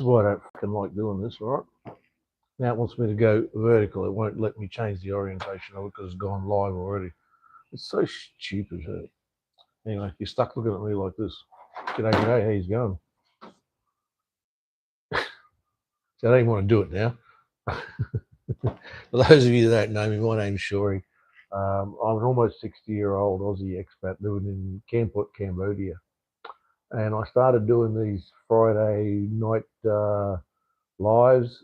is why I don't fucking like doing this, all right? Now it wants me to go vertical. It won't let me change the orientation of it because it's gone live already. It's so stupid. Huh? Anyway, you're stuck looking at me like this. G'day, g'day, how you going? So I don't even want to do it now. For those of you that don't know me, my name's Shorey. I'm an almost 60-year-old Aussie expat living in Kampot, Cambodia. And I started doing these Friday night lives.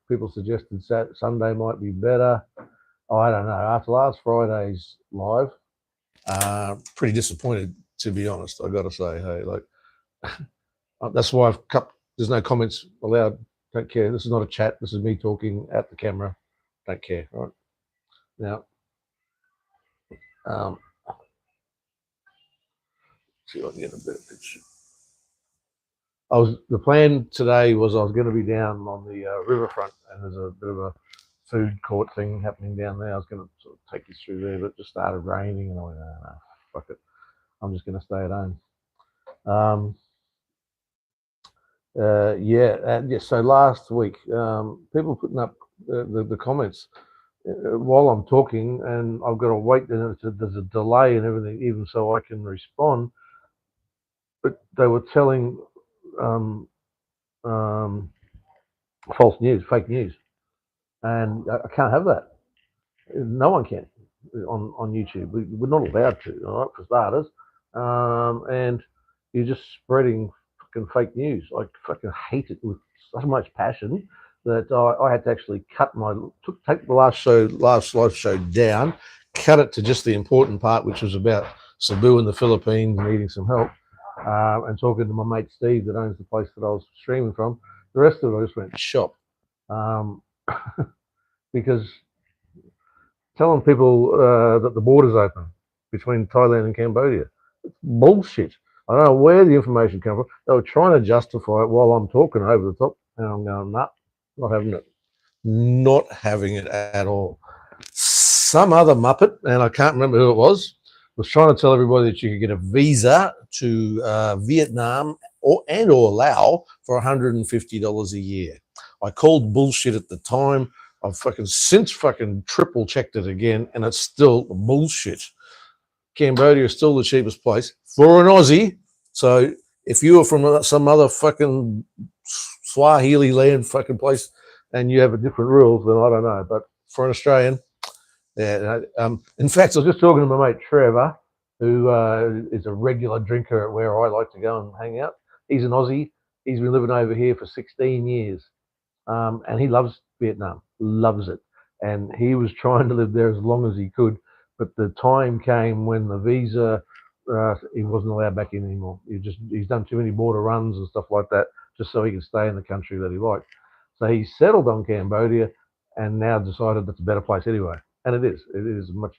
People suggested Sunday might be better. Oh, I don't know. After last Friday's live, pretty disappointed, to be honest. I got to say, hey, like that's why I've cut. There's no comments allowed. Don't care. This is not a chat. This is me talking at the camera. Don't care. All right. Now, um, see if I can get a better picture. The plan today was I was going to be down on the riverfront, and there's a bit of a food court thing happening down there. I was going to sort of take you through there, but it just started raining, and I went, oh, no, fuck it. I'm just going to stay at home. Yeah, and yes. So last week, people putting up the comments while I'm talking, and I've got to wait. And there's a delay and everything, even so I can respond. But they were telling um, um, false news, fake news, and I can't have that. No one can on YouTube. We're not allowed to, all right, for starters. And you're just spreading fucking fake news. I fucking hate it with so much passion that I had to actually take the last live show down, cut it to just the important part, which was about Cebu in the Philippines needing some help, and talking to my mate Steve that owns the place that I was streaming from. The rest of it I just went shop, because telling people that the border's open between Thailand and Cambodia. It's bullshit. I don't know where the information came from. They were trying to justify it while I'm talking over the top, and I'm going, nah, not having it. Not having it at all. Some other Muppet, and I can't remember who it was trying to tell everybody that you could get a visa to Vietnam or Laos for $150 a year. I called bullshit at the time. I've since triple checked it again, and it's still bullshit. Cambodia is still the cheapest place for an Aussie. So if you are from some other fucking Swahili land fucking place and you have a different rules, then I don't know. But for an Australian, yeah. In fact, I was just talking to my mate Trevor, who is a regular drinker at where I like to go and hang out. He's an Aussie. He's been living over here for 16 years. And he loves Vietnam, loves it. And he was trying to live there as long as he could, but the time came when the visa, he wasn't allowed back in anymore. He's done too many border runs and stuff like that, just so he can stay in the country that he liked. So he settled on Cambodia, and now decided that's a better place anyway. And it is. It is much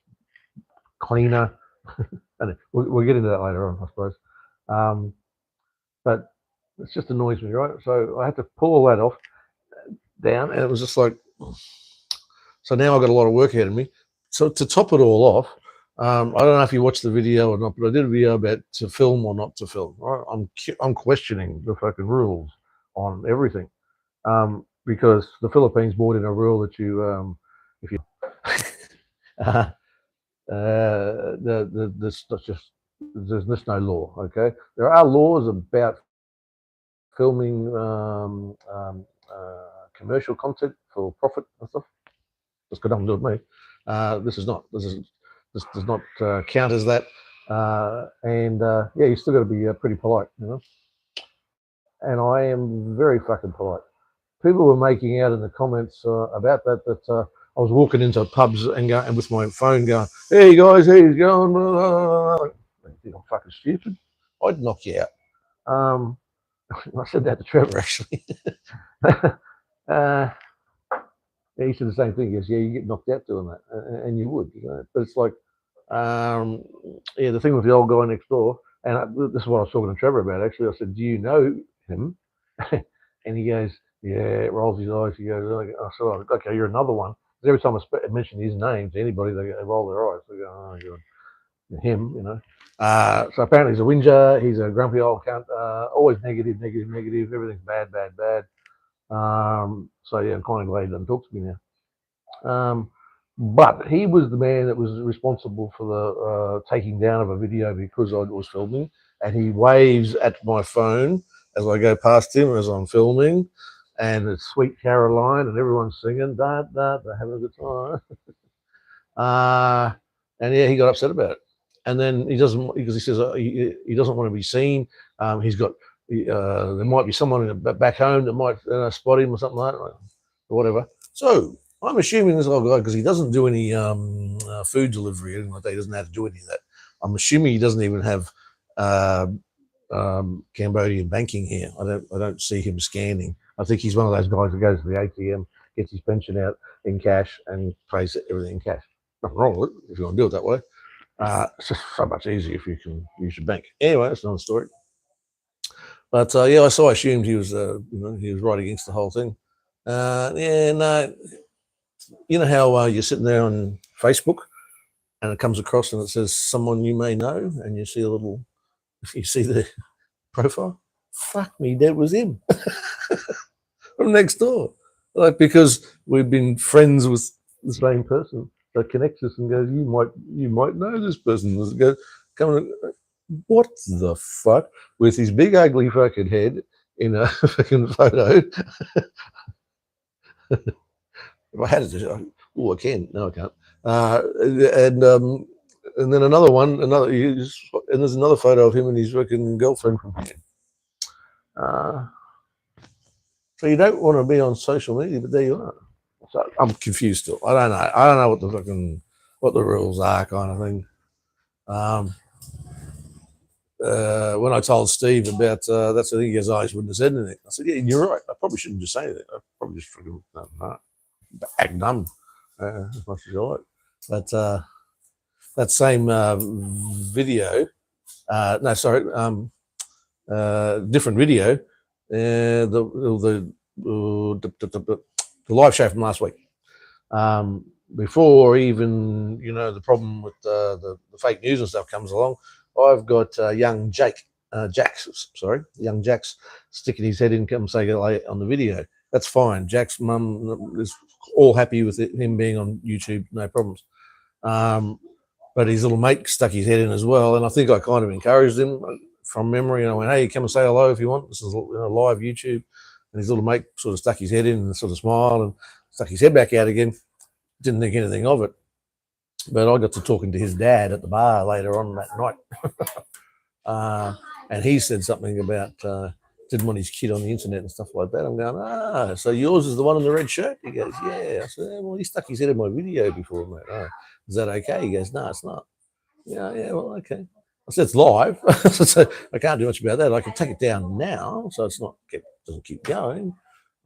cleaner. And we'll get into that later on, I suppose. But it just annoys me, right? So I had to pull all that off down, and it was just like, so now I've got a lot of work ahead of me. So to top it all off, I don't know if you watched the video or not, but I did a video about to film or not to film. Right? I'm questioning the fucking rules on everything, because the Philippines brought in a rule that you, if you, there's just no law. Okay, there are laws about filming commercial content for profit and stuff. That's got nothing to do with me. This does not count as that. Yeah, you still got to be pretty polite, you know. And I am very fucking polite. People were making out in the comments about that I was walking into pubs and with my phone going, "Hey guys, how you going?" You think I'm fucking stupid? I'd knock you out. I said that to Trevor actually. Yeah, he said the same thing. He goes, "Yeah, you get knocked out doing that," and you would, you know. But it's like, yeah, the thing with the old guy next door, and this is what I was talking to Trevor about. Actually, I said, "Do you know him?" And he goes, "Yeah." It rolls his eyes. He goes, "I said, okay, you're another one." Because every time I mention his name to anybody, they roll their eyes. They go, "Oh, you're him," you know. So apparently he's a whinger. He's a grumpy old cunt. Always negative, negative, negative. Everything's bad, bad, bad. So yeah, I'm kind of glad he doesn't talk to me now. But he was the man that was responsible for the taking down of a video because I was filming, and he waves at my phone as I go past him as I'm filming, and it's Sweet Caroline, and everyone's singing, da da, they're having a good time. And yeah, he got upset about it. And then he doesn't, because he says he doesn't want to be seen. He's got, there might be someone back home that might spot him or something like that, or whatever. So I'm assuming this old guy, because he doesn't do any food delivery or anything like that. He doesn't have to do any of that. I'm assuming he doesn't even have uh, Cambodian banking here. I don't see him scanning. I think he's one of those guys that goes to the ATM, gets his pension out in cash, and pays everything in cash. Nothing wrong with it if you want to do it that way. It's just so much easier if you can use your bank. Anyway, that's another story. But yeah, I assumed he was, he was right against the whole thing. Yeah, no, you know how you're sitting there on Facebook and it comes across and it says someone you may know, and you see a little, you see the profile. Fuck me, that was him from next door. Like, because we've been friends with the same person that connects us and goes, you might know this person. Goes, come, what the fuck, with his big ugly fucking head in a fucking photo. If I had it, oh, I can. No, I can't. And then another one, and there's another photo of him and his fucking girlfriend from here. So you don't want to be on social media, but there you are. So I'm confused still. I don't know. I don't know what the rules are, kind of thing. When I told Steve about that's the thing, he goes, I just wouldn't have said anything. I said, yeah, you're right. I probably shouldn't just say anything. I probably just fucking act dumb as much as I like. But that same video, no, sorry, different video, the live show from last week. Before even the problem with the fake news and stuff comes along, I've got young young Jack's sticking his head in, come say on the video. That's fine. Jack's mum is all happy with him being on YouTube, no problems. But his little mate stuck his head in as well, and I think I kind of encouraged him from memory. And I went, "Hey, come and say hello if you want. This is live YouTube." And his little mate sort of stuck his head in and sort of smiled and stuck his head back out again. Didn't think anything of it. But I got to talking to his dad at the bar later on that night. And he said something about didn't want his kid on the internet and stuff like that. I'm going, so yours is the one in the red shirt? He goes, yeah. I said, well, he stuck his head in my video before, mate. Oh, is that okay? He goes, no, it's not. Yeah, well, okay. I said, it's live, so I can't do much about that. I can take it down now, so it's not doesn't keep going.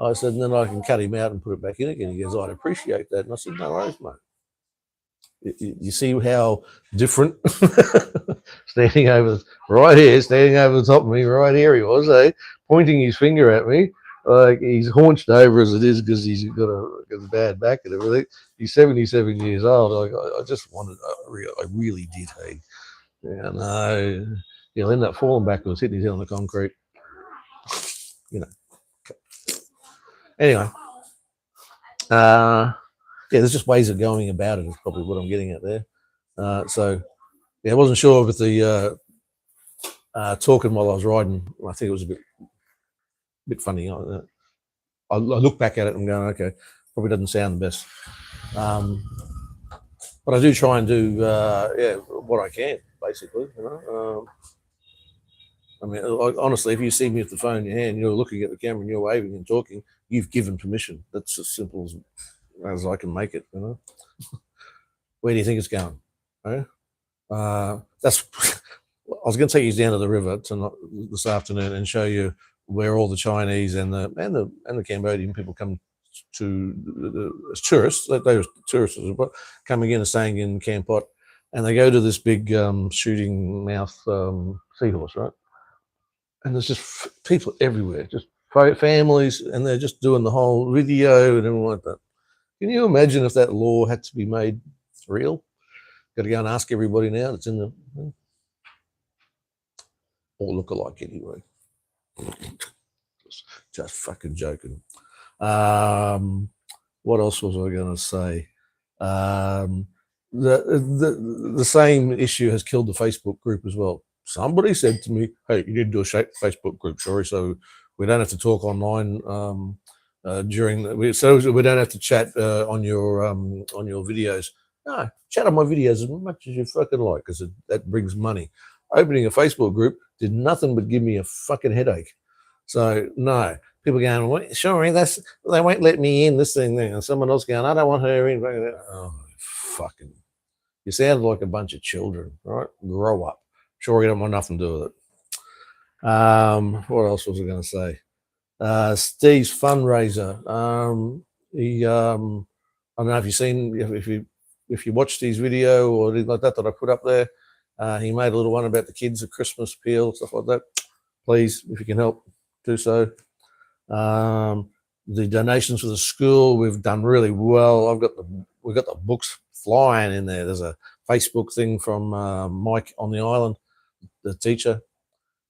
I said, and then I can cut him out and put it back in again. He goes, I'd appreciate that. And I said, no worries, mate. You see how different standing over the top of me right here he was, pointing his finger at me like he's haunched over as it is because he's got a bad back and everything. He's 77 years old. Like, I just wanted, I really did, hey. And he'll end up falling backwards, hitting his head on the concrete. Anyway, yeah, there's just ways of going about it is probably what I'm getting at there. So, yeah, I wasn't sure with the talking while I was riding. I think it was a bit funny. I look back at it and going, okay, probably doesn't sound the best. But I do try and do, what I can, basically. I mean, honestly, if you see me with the phone in your hand, you're looking at the camera and you're waving and talking, you've given permission. That's as simple as I can make it. Where do you think it's going? That's. I was going to take you down to the river this afternoon and show you where all the Chinese and the Cambodian people come to as tourists. They were tourists, but coming in and staying in Camp Pot, and they go to this big shooting mouth seahorse, right? And there's just people everywhere, just families, and they're just doing the whole video and everything like that. Can you imagine if that law had to be made real? Got to go and ask everybody now that's in the. or look alike anyway. Just fucking joking. What else was I going to say? The same issue has killed the Facebook group as well. Somebody said to me, "Hey, you need to do a Facebook group, sorry, so we don't have to talk online so we don't have to chat on your videos. No, chat on my videos as much as you fucking like, because that brings money. Opening a Facebook group did nothing but give me a fucking headache. So no, people going, well, sorry, they won't let me in this thing there, and someone else going, I don't want her in. Oh, fucking, you sound like a bunch of children, right? Grow up. Sure, you don't want nothing to do with it. What else was I going to say? Steve's fundraiser. I don't know if you've seen, if you watched his video or anything like that I put up there. He made a little one about the kids, a Christmas appeal, stuff like that. Please, if you can help, do so. The donations for the school, we've done really well. We've got the books flying in there. There's a Facebook thing from Mike on the island, the teacher,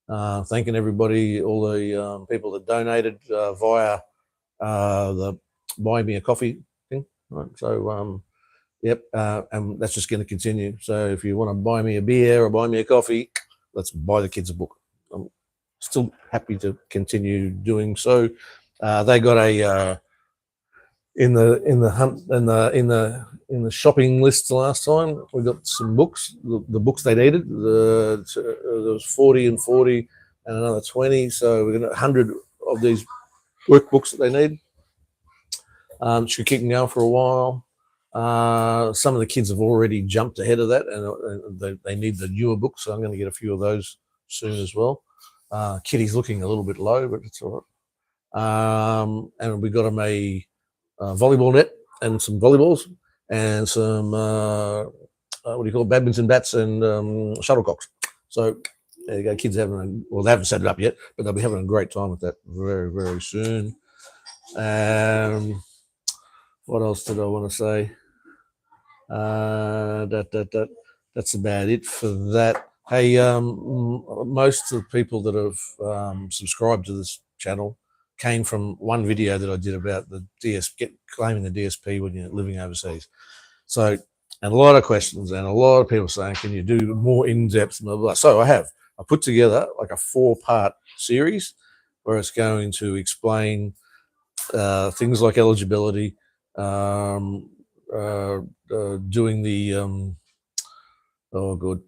thanking everybody, all the people that donated via the Buy Me a Coffee thing. Right? So, yep, and that's just going to continue. So if you want to buy me a beer or buy me a coffee, let's buy the kids a book. I'm still happy to continue doing so. They got a in the shopping list last time. We got some books, the books they needed. There was 40 and 40 and another 20. So we're going to 100 of these workbooks that they need. Should keep them going for a while. Some of the kids have already jumped ahead of that, and they need the newer books. So I'm going to get a few of those soon as well. Kitty's looking a little bit low, but it's all right. And we got them a volleyball net and some volleyballs and some what do you call it, badminton bats and shuttlecocks. So there you go. Kids they haven't set it up yet, but they'll be having a great time with that very, very soon. What else did I want to say? That's about it for that. Hey, most of the people that have subscribed to this channel came from one video that I did about the claiming the DSP when you're living overseas. So, and a lot of questions and a lot of people saying, can you do more in-depth? Blah, blah. So I put together like a 4-part series where it's going to explain things like eligibility, doing the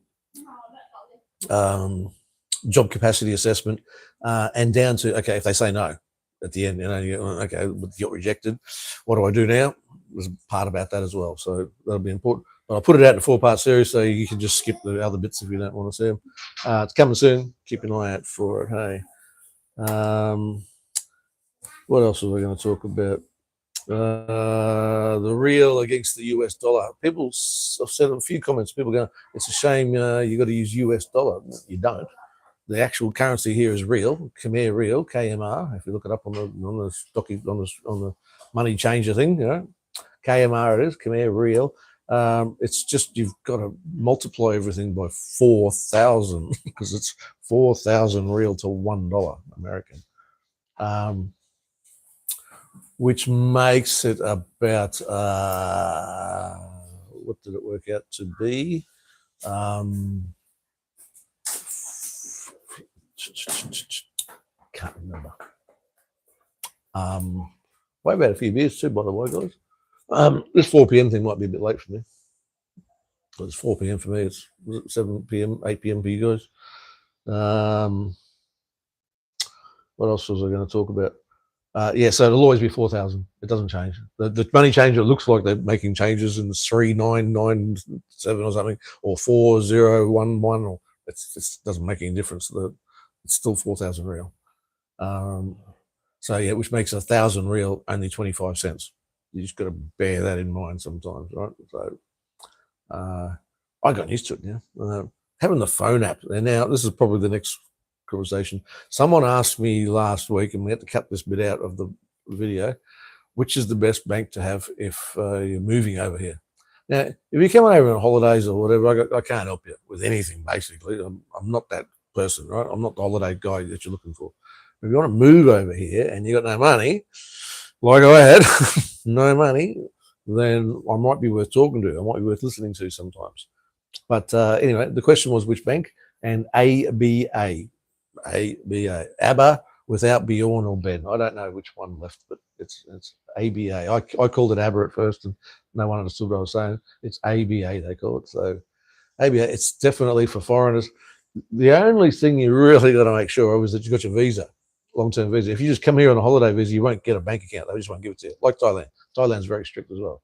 job capacity assessment, and down to, okay, if they say no at the end, okay, you got rejected, what do I do now? There's a part about that as well, so that'll be important. But I'll put it out in a 4-part series, so you can just skip the other bits if you don't want to see them. It's coming soon. Keep an eye out for it. Hey, what else are we going to talk about? The real against the US dollar. People have said a few comments. People go, it's a shame you got to use US dollar. You don't. The actual currency here is real, Khmer real, KMR. If you look it up on the money changer thing, KMR it is, Khmer real. It's just you've got to multiply everything by 4,000 because it's 4,000 real to $1 American. Which makes it about, what did it work out to be? Can't remember. Way about a few beers too, by the way, guys. This 4 p.m. thing might be a bit late for me. Well, it's 4 p.m. for me. It's 7 p.m., 8 p.m. for you guys. What else was I going to talk about? So it'll always be 4,000. It doesn't change. The money changer looks like they're making changes in 3997 or something, or 4011, or it doesn't make any difference. It's still 4,000 real. So yeah, which makes 1,000 real only 25 cents. You just got to bear that in mind sometimes, right? So I got used to it now. Having the phone app, and now this is probably the next conversation. Someone asked me last week, and we had to cut this bit out of the video, which is the best bank to have if you're moving over here. Now, if you're coming over on holidays or whatever, I can't help you with anything, basically. I'm not that person, right? I'm not the holiday guy that you're looking for. If you want to move over here and you got no money, like I had, no money, then I might be worth talking to. I might be worth listening to sometimes. But anyway, the question was which bank? And ABA, ABA without Bjorn or Ben. I don't know which one left, but it's ABA. I called it ABBA at first, and no one understood what I was saying. It's ABA they call it. So ABA, it's definitely for foreigners. The only thing you really got to make sure of is that you got your visa, long-term visa. If you just come here on a holiday visa, you won't get a bank account. They just won't give it to you. Like Thailand. Thailand's very strict as well.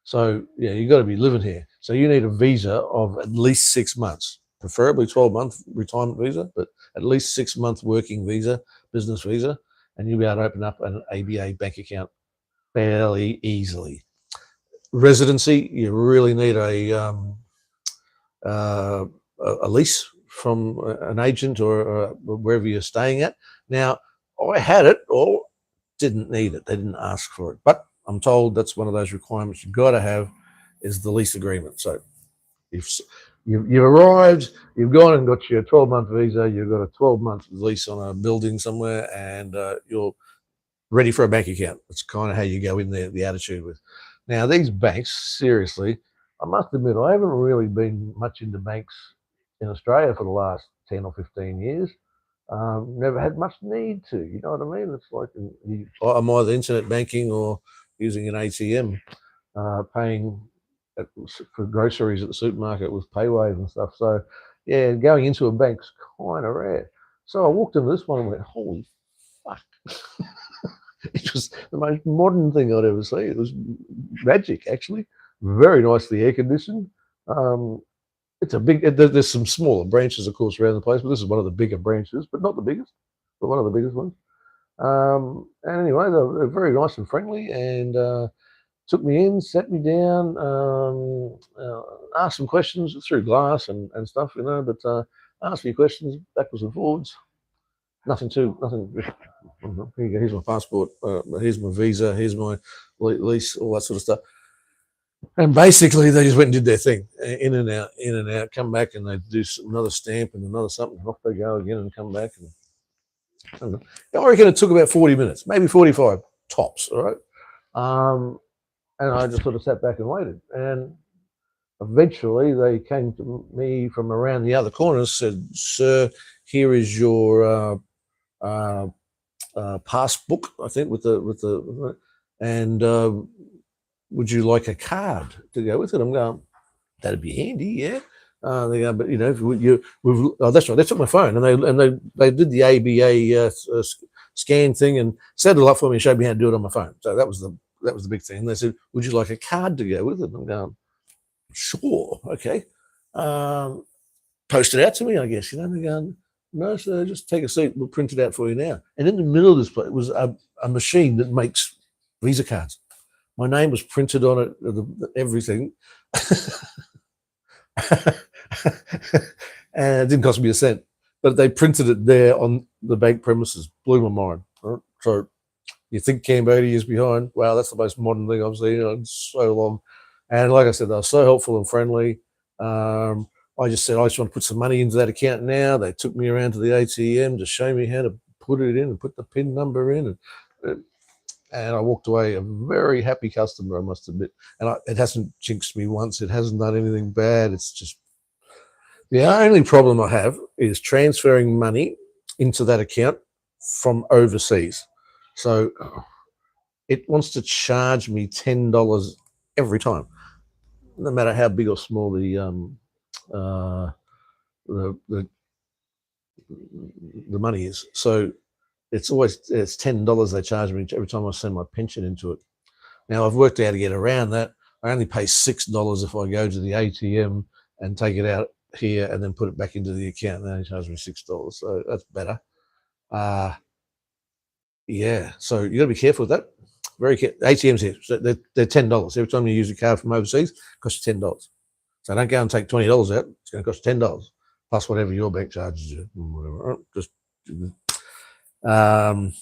So yeah, you got to be living here. So you need a visa of at least 6 months, preferably 12-month retirement visa, but at least 6-month working visa, business visa, and you'll be able to open up an ABA bank account fairly easily. Residency, you really need a lease from an agent or wherever you're staying at. Now, I had it or didn't need it. They didn't ask for it, but I'm told that's one of those requirements you've got to have is the lease agreement. So if you've arrived, you've gone and got your 12-month visa, you've got a 12-month lease on a building somewhere, and you're ready for a bank account. That's kind of how you go in there, the attitude with. Now, these banks, seriously, I must admit, I haven't really been much into banks in Australia for the last 10 or 15 years. Never had much need to, you know what I mean? It's like I'm either internet banking or using an ATM, paying for groceries at the supermarket with PayWave and stuff. So, yeah, going into a bank's kind of rare. So I walked into this one and went, holy fuck. It was the most modern thing I'd ever seen. It was magic, actually. Very nicely air conditioned. It's a big. There's some smaller branches, of course, around the place, but this is one of the bigger branches, but not the biggest, but one of the biggest ones. And anyway, they're very nice and friendly, and took me in, sat me down, asked some questions through glass and stuff, you know, but asked me questions backwards and forwards. Nothing. Here you go, here's my passport, here's my visa, here's my lease, all that sort of stuff. And basically, they just went and did their thing, in and out, come back, and they do another stamp and another something, and off they go again and come back. And I reckon it took about 40 minutes, maybe 45 tops, all right? And I just sort of sat back and waited. And eventually, they came to me from around the other corner and said, "Sir, here is your passbook, I think, with the and would you like a card to go with it?" I'm going, that'd be handy, yeah. They go, but you know, that's right. They took my phone and they did the ABA scan thing and set it up for me and showed me how to do it on my phone. So that was the big thing. They said, "Would you like a card to go with it?" And I'm going, "Sure, okay." Post it out to me, I guess. You know, they're going, "No, sir, just take a seat. We'll print it out for you now." And in the middle of this place was a machine that makes Visa cards. My name was printed on it, everything. And it didn't cost me a cent. But they printed it there on the bank premises. Blew my mind. Right? So you think Cambodia is behind? Wow, that's the most modern thing I've seen in so long. And like I said, they were so helpful and friendly. I just said, I just want to put some money into that account now. They took me around to the ATM to show me how to put it in and put the PIN number in. And I walked away a very happy customer, I must admit. And it hasn't jinxed me once. It hasn't done anything bad. It's just the only problem I have is transferring money into that account from overseas. So it wants to charge me $10 every time, no matter how big or small the money is. So it's $10 they charge me every time I send my pension into it. Now I've worked out how to get around that. I only pay $6 if I go to the ATM and take it out here and then put it back into the account. And they charge me $6, so that's better. Yeah, so you got to be careful with that. Very careful. ATMs here, so they're $10 every time you use a card from overseas. It costs you $10. So don't go and take $20 out. It's going to cost $10 plus whatever your bank charges you. Whatever. Just and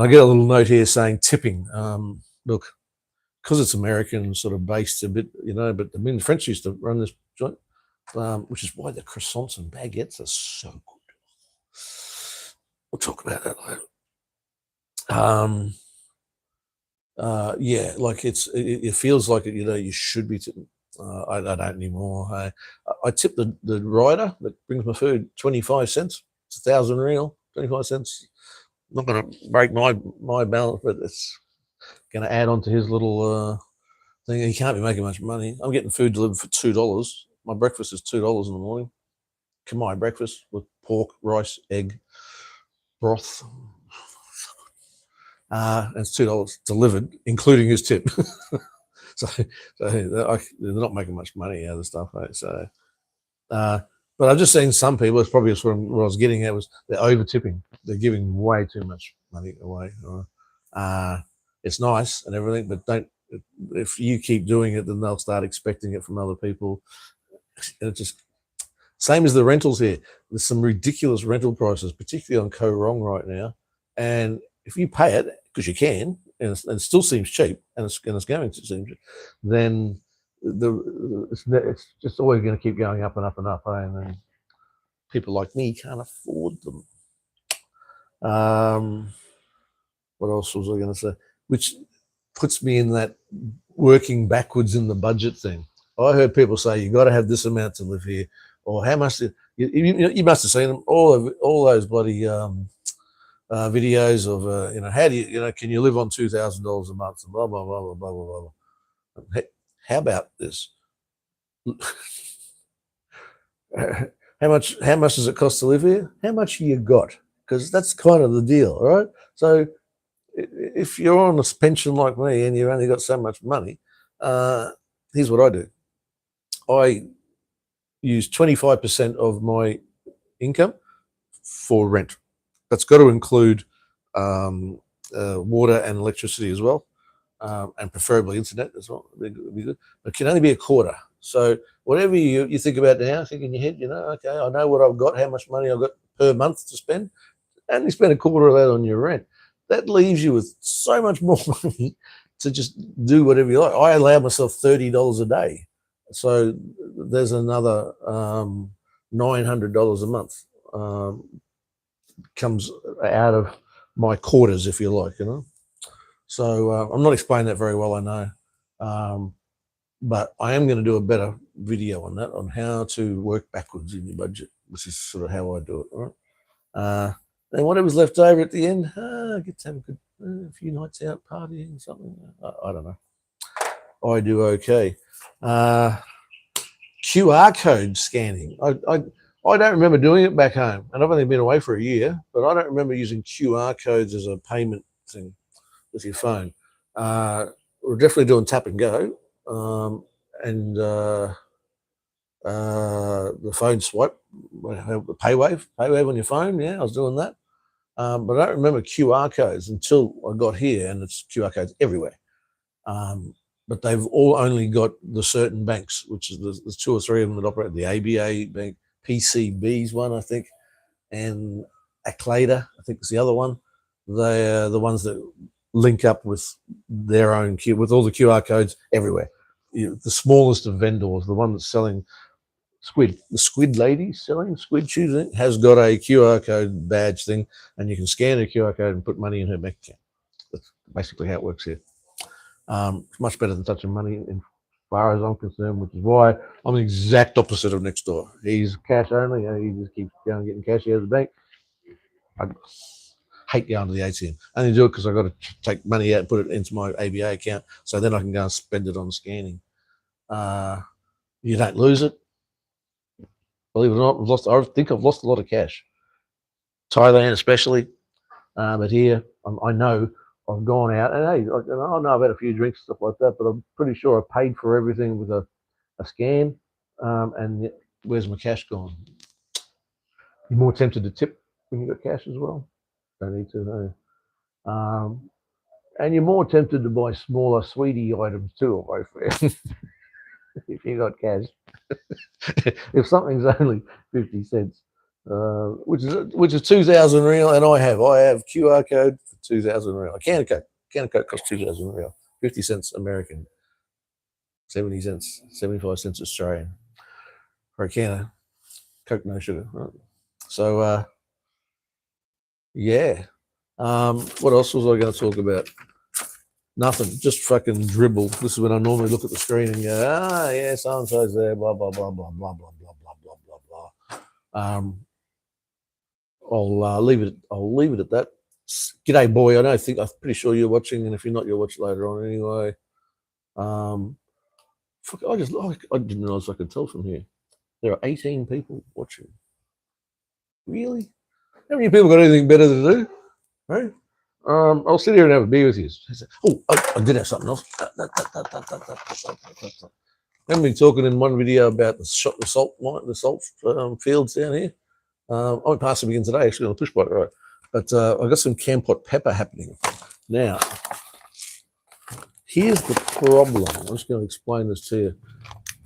I get a little note here saying tipping. Look, because it's American sort of based a bit, you know, but I mean, the French used to run this joint. which is why the croissants and baguettes are so good. We'll talk about that later. Yeah, like it feels like it, you should be. I don't anymore. I tip the rider that brings my food 25 cents. It's 1,000 real, 25 cents. Not going to break my balance, but it's going to add on to his little thing. He can't be making much money. I'm getting food delivered for $2. My breakfast is $2 in the morning. Khmer breakfast with pork, rice, egg, broth. And it's $2 delivered, including his tip. so they're not making much money out of the stuff, right? So, but I've just seen some people. It's probably what I was getting at was they're over tipping. They're giving way too much money away. It's nice and everything, but don't. If you keep doing it, then they'll start expecting it from other people. And it just same as the rentals here. There's some ridiculous rental prices, particularly on Koh Rong right now. And if you pay it because you can, and it still seems cheap, and it's going to seem cheap, then it's just always going to keep going up and up and up, and then people like me can't afford them. What else was I going to say? Which puts me in that working backwards in the budget thing. I heard people say you got to have this amount to live here, or how much. You must have seen them all those bloody videos of how do you can you live on $2,000 a month and blah blah blah blah blah blah blah. Hey, how about this? How much does it cost to live here? How much you got? Because that's kind of the deal, right? So if you're on a pension like me and you've only got so much money, here's what I do. I use 25% of my income for rent. That's got to include water and electricity as well, and preferably internet as well. It'd be good. It can only be a quarter. So whatever you think about now, think in your head, okay, I know what I've got, how much money I've got per month to spend, and you spend a quarter of that on your rent. That leaves you with so much more money to just do whatever you like. I allow myself $30 a day. So there's another $900 a month comes out of my quarters, if you like, So I'm not explaining that very well, I know. But I am going to do a better video on that, on how to work backwards in your budget, which is sort of how I do it, right? And whatever's left over at the end, I get to have a few nights out partying, something. I don't know. I do okay. QR code scanning. I don't remember doing it back home, and I've only been away for a year, but I don't remember using QR codes as a payment thing with your phone. We're definitely doing tap and go, and the phone swipe, the paywave on your phone. Yeah, I was doing that. But I don't remember QR codes until I got here, and it's QR codes everywhere. But they've all only got the certain banks, which is there's two or three of them that operate. The ABA bank, PCB's one, I think, and Aclada, I think is the other one. They're the ones that link up with their own with all the QR codes everywhere. The smallest of vendors, the one that's selling squid, the squid lady selling squid shoes, has got a QR code badge thing, and you can scan a QR code and put money in her bank account. That's basically how it works here. It's much better than touching money, as far as I'm concerned, which is why I'm the exact opposite of next door. He's cash only, and he just keeps going getting cash out of the bank. I hate going to the ATM. I only do it because I've got to take money out and put it into my ABA account, so then I can go and spend it on scanning. You don't lose it. Believe it or not, I think I've lost a lot of cash. Thailand especially, but here I know I've gone out, and hey, I know I've had a few drinks, stuff like that, but I'm pretty sure I paid for everything with a scan, and where's my cash gone? You're more tempted to tip when you've got cash as well. Don't need to know. And you're more tempted to buy smaller, sweetie items too, away from if you got cash. If something's only 50 cents, which is 2,000 real, and I have QR code for 2,000 real. A can of Coke costs 2,000 real, 50 cents American, 70 cents, 75 cents Australian. for a can of Coke, no sugar. Right? So, yeah. What else was I going to talk about? Nothing. Just fucking dribble. This is when I normally look at the screen and go, yeah, so and so's there. Blah blah blah blah blah blah blah blah blah blah blah. I'll leave it. I'll leave it at that. G'day, boy. I'm pretty sure you're watching, and if you're not, you'll watch later on anyway. I didn't realize I could tell from here. There are 18 people watching. Really? How many people got anything better to do? Right? I'll sit here and have a beer with you. I did have something else. I've been talking in one video about the salt fields down here. I went past them again today, actually, on a push bike, right? But I got some Campot pepper happening. Now, here's the problem. I'm just going to explain this to you.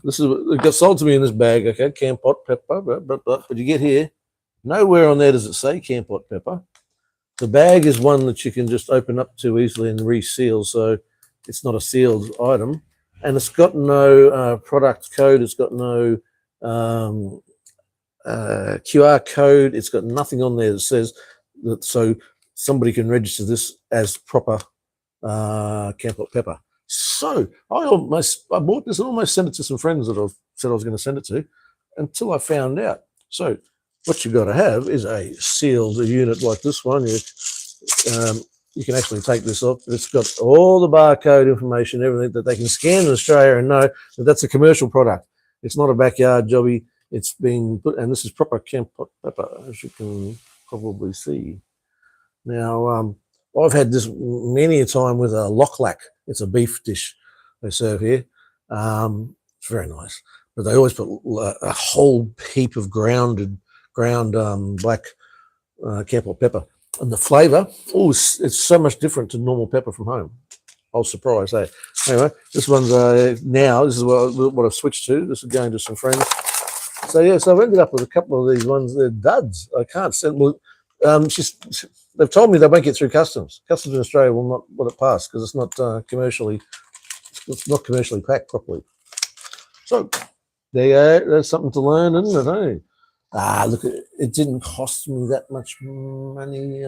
It got sold to me in this bag, okay? Campot pepper, but you get here, nowhere on there does it say Campot pepper. The bag is one that you can just open up to easily and reseal, so it's not a sealed item. And it's got no product code. It's got no QR code. It's got nothing on there that says that, so somebody can register this as proper Campot pepper. So I bought this and almost sent it to some friends that I said I was going to send it to, until I found out. So what you've got to have is a sealed unit like this one. You can actually take this off. It's got all the barcode information, everything that they can scan in Australia and know that that's a commercial product. It's not a backyard jobby. It's been put, and this is proper Campot pepper, as you can probably see. Now, I've had this many a time with a locklack. It's a beef dish they serve here. It's very nice, but they always put a whole heap of ground black Campot pepper, and the flavour, it's so much different to normal pepper from home. I was surprised. Anyway, this one's now. This is what I've switched to. This is going to some friends. So yeah, so I've ended up with a couple of these ones. They're duds. I can't send. Well, they've told me they won't get through customs. Customs in Australia will not let it pass because it's not commercially packed properly. So there's something to learn, isn't it? Look, it didn't cost me that much money,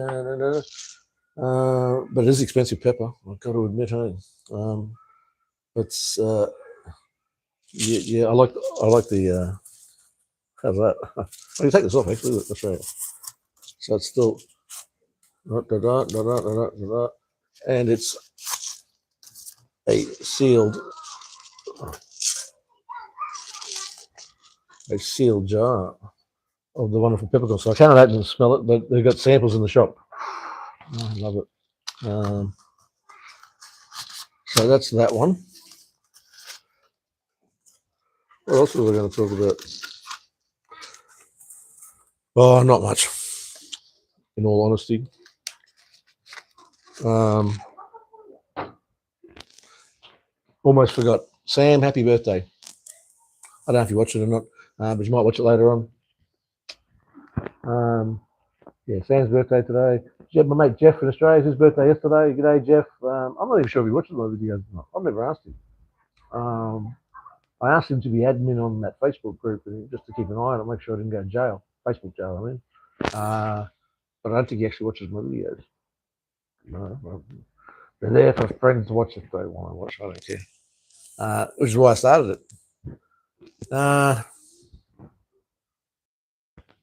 but it is expensive pepper, I've got to admit. But yeah, I like the. How's that? I can take this off actually. I'll show you. So it's still, and it's a sealed jar of the wonderful peppercorn. So I can't open and smell it, but they've got samples in the shop. I love it. So that's that one. What else was I going to talk about? Oh, not much, in all honesty. Almost forgot. Sam, happy birthday. I don't know if you watch it or not, but you might watch it later on. Yeah, Sam's birthday today. My mate Jeff in Australia, his birthday yesterday. G'day, Jeff. I'm not even sure if he watches my videos or not. I've never asked him. I asked him to be admin on that Facebook group just to keep an eye on it, make sure I didn't go to jail. Facebook jail, I mean. But I don't think he actually watches my videos. No, they're there for friends to watch if they want to watch. I don't care. Which is why I started it.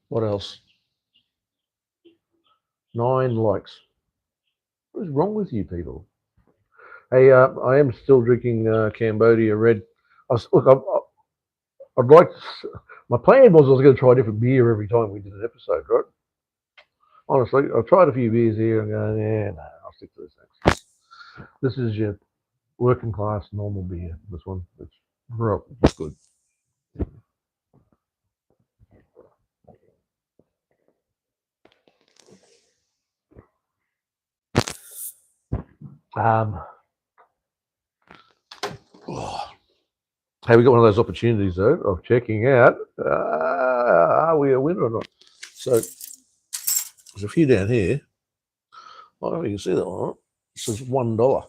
What else? 9 likes. What is wrong with you people? Hey, I am still drinking Cambodia Red. I'd like to, my plan was I was going to try a different beer every time we did an episode, right? Honestly, I've tried a few beers here and going, yeah, no, I'll stick to this next. This is your working class normal beer. This one, it's good. Hey, we got one of those opportunities though of checking out are we a winner or not? So there's a few down here. I don't know if you can see that one. It says $1.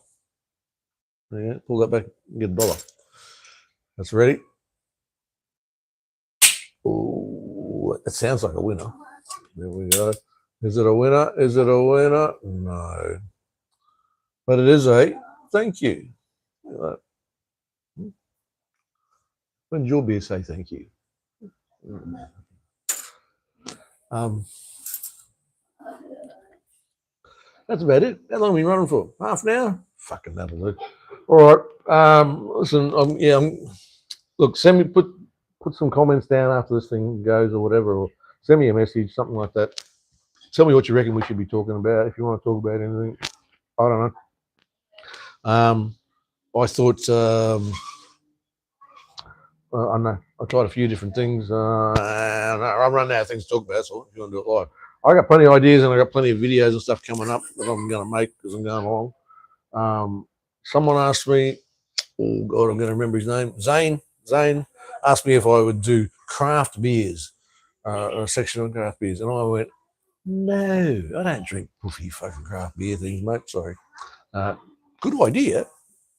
Yeah, pull that back and get $1. That's ready. Oh, that sounds like a winner. There we go. Is it a winner? Is it a winner? No. But it is a thank you. When did your beer say thank you? That's about it. How long have we been running for? Half an hour? Fucking that'll do. All right. Listen, look, send me put some comments down after this thing goes or whatever, or send me a message, something like that. Tell me what you reckon we should be talking about. If you want to talk about anything, I don't know. I thought I don't know. I tried a few different things. I'm running out of things to talk about, so if you want to do it live, I got plenty of ideas and I got plenty of videos and stuff coming up that I'm going to make because I'm going along. Someone asked me, oh God, I'm going to remember his name. Zane asked me if I would do craft beers, a section on craft beers, and I went, no, I don't drink puffy fucking craft beer things, mate. Sorry. Good idea,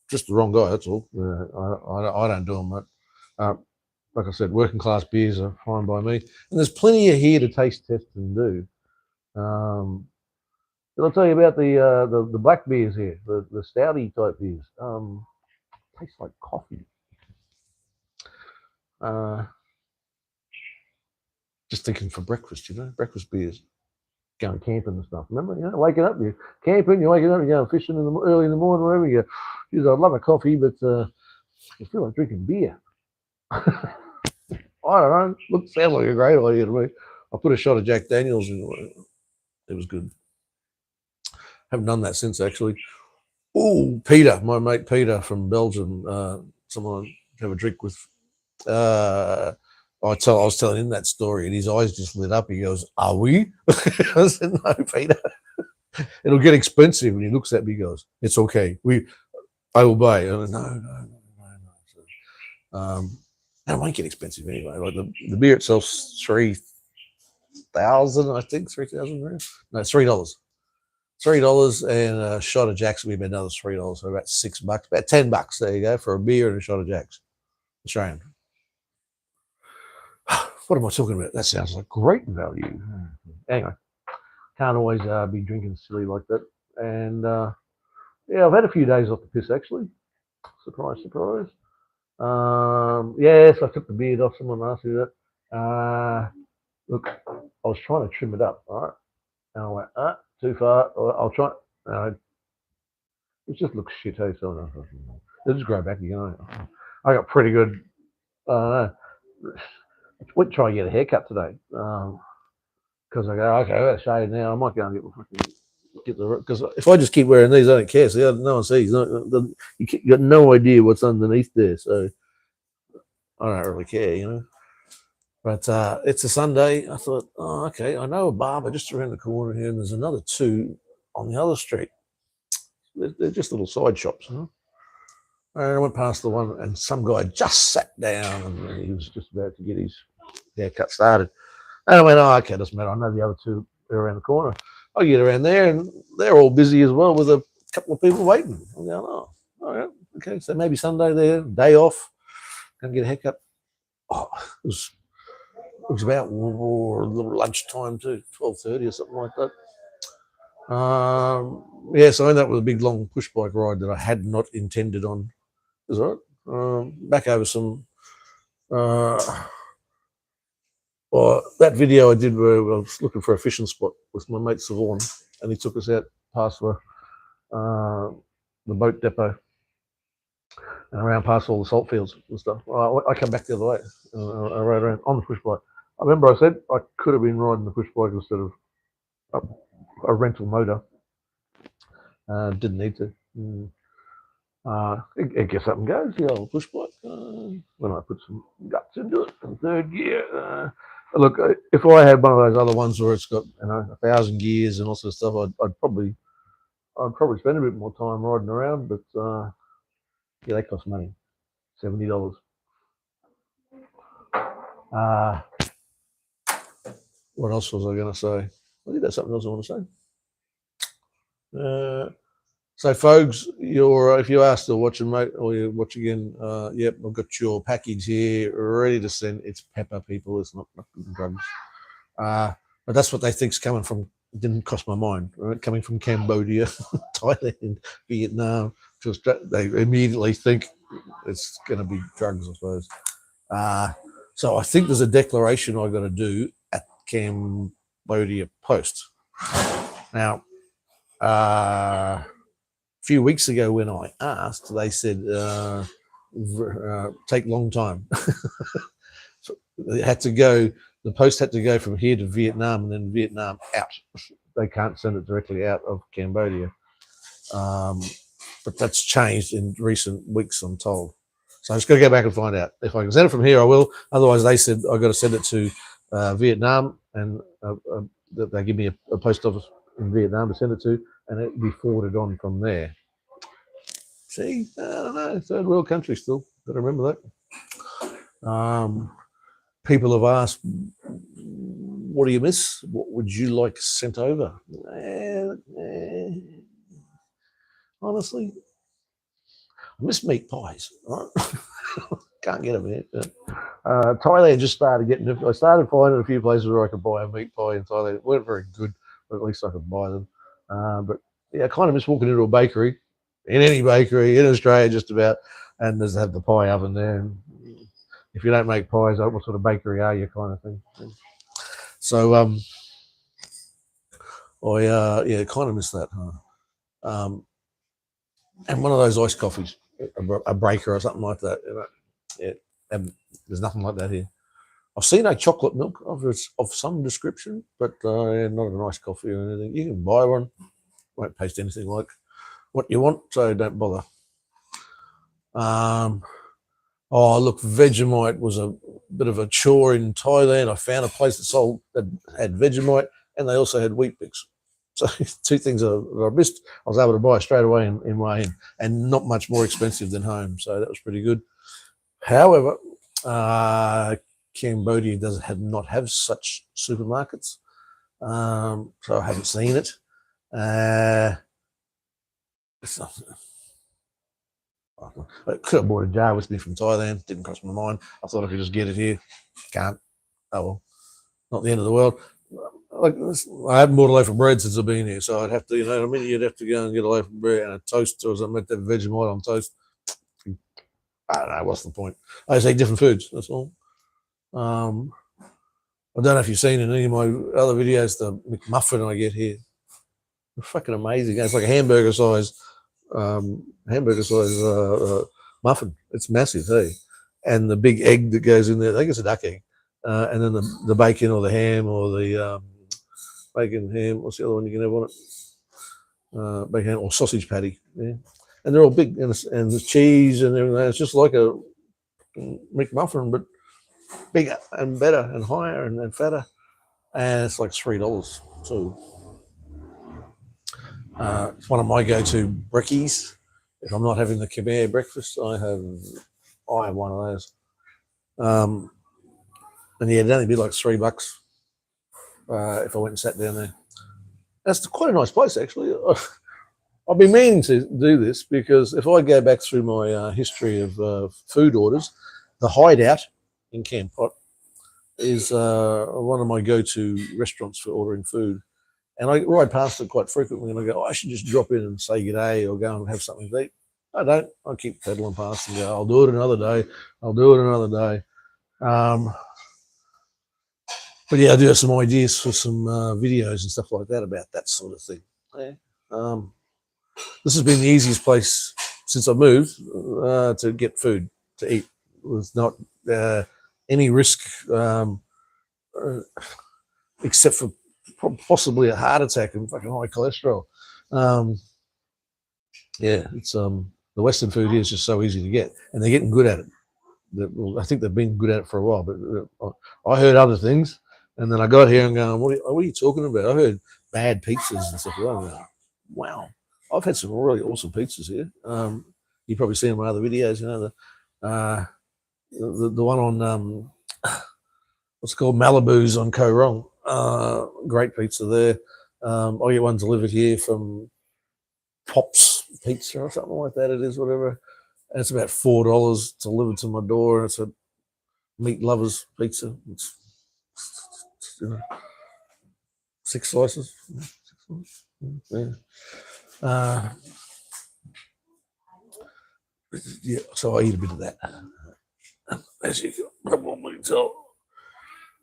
just the wrong guy. That's all. I don't do them, mate. Like I said, working class beers are fine by me, and there's plenty of here to taste test and do. I'll tell you about the black beers here, the stouty type beers. Tastes like coffee. Just thinking for breakfast, breakfast beers. Going camping and stuff. Remember, waking up, you're camping, you're waking up, you're going fishing early in the morning, wherever you go. I'd love a coffee, but you feel like drinking beer. I don't know. Sounds like a great idea to me. I put a shot of Jack Daniels in. It was good. Haven't done that since, actually. Oh, Peter, my mate Peter from Belgium. Someone I have a drink with. I was telling him that story, and his eyes just lit up. He goes, "Are we?" I said, "No, Peter. It'll get expensive." And he looks at me, he goes, "It's okay. I will buy." I went, no. It won't get expensive anyway. Like the beer itself's 3,000, I think, 3,000. No, $3. $3 and a shot of Jack's will be another $3, so about $6, about $10. There you go for a beer and a shot of Jack's. Australian. What am I talking about? That sounds like great value. Anyway, can't always be drinking silly like that. And yeah, I've had a few days off the piss actually. Surprise, surprise. Yes, I took the beard off. Someone asked me that. Look, I was trying to trim it up, all right? And I went, too far. I'll try. It just looks shit, hey? So it'll just grow back again. I got pretty good. I went try and get a haircut today because I go, okay, I got to shave now. I might go and get the because if I just keep wearing these, I don't care. See, no one sees. You got no idea what's underneath there, so I don't really care. But it's a Sunday. I thought, oh, okay, I know a barber just around the corner here, and there's another two on the other street. They're just little side shops. And I went past the one, and some guy just sat down, and he was just about to get his haircut started. And I went, oh, okay, doesn't matter. I know the other two are around the corner. I get around there, and they're all busy as well with a couple of people waiting. I'm going, oh, all right, okay, so maybe Sunday there, day off, go get a haircut. Oh, it was about a little lunchtime too, 12:30 or something like that. Yeah, so I ended up with a big long push bike ride that I had not intended on. Is all right. Back over some. Well, that video I did where I was looking for a fishing spot with my mate Savon, and he took us out past the boat depot and around past all the salt fields and stuff. I come back the other way. I rode around on the push bike. I remember I said I could have been riding the push bike instead of a rental motor. Didn't need to. It gets up and goes, the old push bike. When I put some guts into it in third gear. Look, if I had one of those other ones where it's got 1,000 gears and all sorts of stuff, I'd probably spend a bit more time riding around. But yeah, that costs money, $70. What else was I going to say? I think that's something else I want to say. So, folks, if you are still watching, mate, or you watch again, yep, I've got your package here ready to send. It's pepper, people. It's not drugs. But that's what they think's coming from. It didn't cross my mind. Right? Coming from Cambodia, Thailand, Vietnam, they immediately think it's going to be drugs, I suppose. So I think there's a declaration I got to do at Cambodia Post. Now, a few weeks ago when I asked, they said take long time. So it had to go. The post had to go from here to Vietnam and then Vietnam out. They can't send it directly out of Cambodia. But that's changed in recent weeks, I'm told. So I just got to go back and find out. If I can send it from here, I will. Otherwise, they said I've got to send it to Vietnam, and they give me a post office in Vietnam to send it to, and it'll be forwarded on from there. See, I don't know, third world country still. Got to remember that. People have asked, what do you miss? What would you like sent over? Honestly, I miss meat pies. Right? Can't get them here. Thailand just started getting. I started finding a few places where I could buy a meat pie in Thailand. It weren't very good, but at least I could buy them. But yeah, I kind of miss walking into a bakery, in any bakery in Australia, just about, and just have the pie oven there. And if you don't make pies, what sort of bakery are you, kind of thing. So I kind of miss that. And one of those iced coffees, a breaker or something like that. There's nothing like that here. I've seen a chocolate milk of some description, but not an iced coffee or anything. You can buy one. Won't taste anything like what you want, so don't bother. Oh, look, Vegemite was a bit of a chore in Thailand. I found a place that had Vegemite, and they also had Wheat Bix. So two things that I missed. I was able to buy straight away in Way In, and not much more expensive than home. So that was pretty good. However, Cambodia does not have such supermarkets, so I haven't seen it. I could have bought a jar with me from Thailand. Didn't cross my mind. I thought I could just get it here. Can't. Oh well, not the end of the world. Like, I haven't bought a loaf of bread since I've been here, so I'd have to, you'd have to go and get a loaf of bread and a toast or something. That Vegemite on toast. I don't know. What's the point? I just eat different foods. That's all. I don't know if you've seen in any of my other videos the McMuffin I get here. They're fucking amazing. It's like a hamburger size muffin. It's massive, hey. And the big egg that goes in there, I think it's a duck egg. And then the bacon or the ham or the bacon ham. What's the other one you can have on it? Bacon or sausage patty. Yeah. And they're all big, and the cheese and everything. It's just like a McMuffin, but bigger and better and higher and fatter. And it's like $3. So it's one of my go-to brekkies. If I'm not having the Khmer breakfast, I have one of those. And yeah, it'd only be like $3 if I went and sat down there. That's quite a nice place, actually. I've been meaning to do this because if I go back through my history of food orders, the Hideout in Campot is one of my go-to restaurants for ordering food. And I ride past it quite frequently, and I go, I should just drop in and say good day or go and have something to eat. I don't. I keep pedaling past and go, I'll do it another day. I'll do it another day. But yeah, I do have some ideas for some videos and stuff like that about that sort of thing. Yeah. This has been the easiest place since I moved to get food to eat. It was not any risk except for possibly a heart attack and fucking high cholesterol. Yeah, it's the Western food here is just so easy to get, and they're getting good at it. I think they've been good at it for a while, but I heard other things, and then I got here and going, what are you talking about? I heard bad pizzas and stuff like that. Like, wow, I've had some really awesome pizzas here. You probably seen my other videos, the one on what's called Malibu's on Koh Rong. Great pizza there. I get one delivered here from Pops pizza or something like that. It is whatever. And it's about $4 delivered to my door. And it's a meat lovers pizza. It's you know, 6 slices. Yeah. Yeah. So I eat a bit of that, as you can probably tell.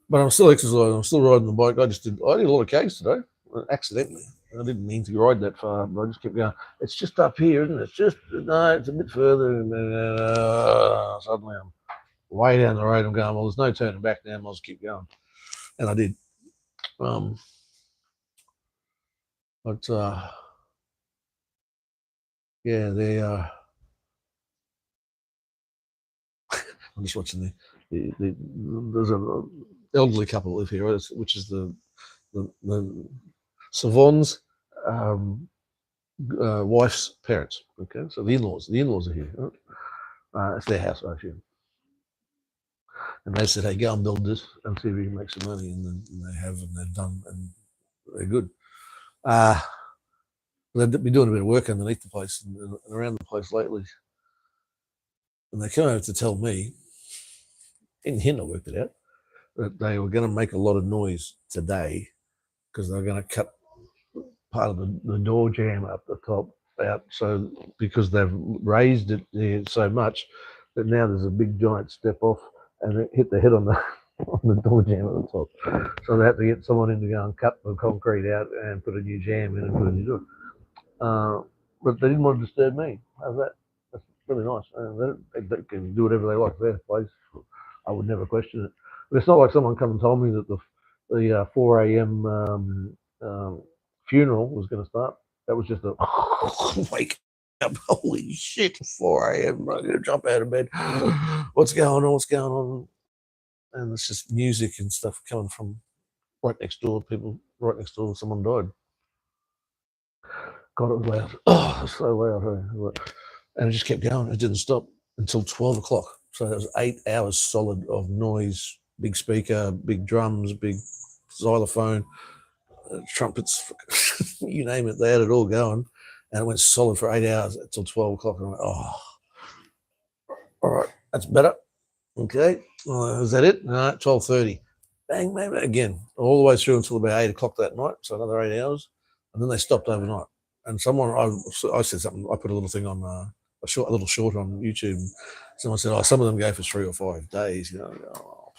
But I'm still exercising. I'm still riding the bike. I did a lot of k's today, accidentally. I didn't mean to ride that far, but I just kept going. It's just up here, isn't it? It's just it's a bit further, and then suddenly I'm way down the road. I'm going. Well, there's no turning back now. I'll just keep going, and I did. But yeah, they. I'm just watching there's an elderly couple live here, which is the Savon's wife's parents. Okay, so the in-laws are here. It's their house, I assume. And they said, "Hey, go and build this and see if you can make some money." And then they have, and they've done, and they're good. They've been doing a bit of work underneath the place and around the place lately. And they came over to tell me, in hint I worked it out, that they were going to make a lot of noise today because they were going to cut part of the door jamb up the top out. So because they've raised it there so much that now there's a big giant step off and it hit the head on the on the door jamb at the top. So they had to get someone in to go and cut the concrete out and put a new jamb in and put a new door. But they didn't want to disturb me. How's that? That's really nice. They can do whatever they like. Their place. I would never question it. But it's not like someone come and told me that the 4 a.m. Funeral was going to start. That was just a wake up. Holy shit, 4 a.m. I'm going to jump out of bed. What's going on? What's going on? And it's just music and stuff coming from right next door. People right next door. Someone died. God, it was loud. Oh, it was so loud. And it just kept going. It didn't stop until 12 o'clock. So that was 8 hours solid of noise, big speaker, big drums, big xylophone, trumpets, you name it. They had it all going. And it went solid for 8 hours until 12 o'clock. And I went, oh, all right, that's better. Okay, is that it? No, 12:30. Bang, bang, bang, again, all the way through until about 8 o'clock that night. So another 8 hours. And then they stopped overnight. And someone, I said something, I put a little thing on, a little short on YouTube. Someone said, some of them go for 3 or 5 days.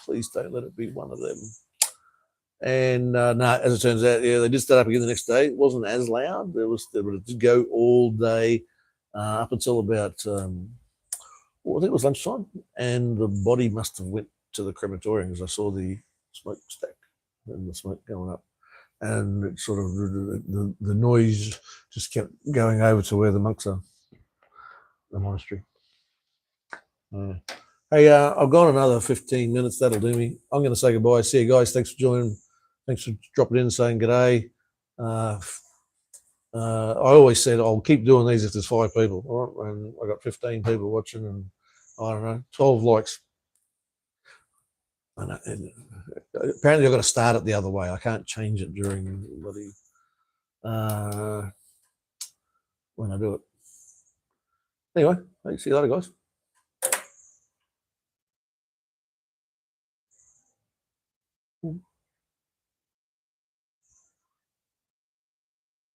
Please don't let it be one of them. And no, as it turns out, yeah, they did start up again the next day. It wasn't as loud. But it did go all day up until about, I think it was lunchtime. And the body must have went to the crematorium because I saw the smoke stack and the smoke going up. And it sort of the noise just kept going over to where the monks are, the monastery. Hey, I've gone another 15 minutes. That'll do me. I'm going to say goodbye. See you guys. Thanks for joining. Thanks for dropping in and saying g'day. I always said I'll keep doing these if there's 5 people. All right? And I got 15 people watching, and I don't know, 12 likes. And apparently I've got to start it the other way. I can't change it during bloody when I do it. Anyway, see you later, guys.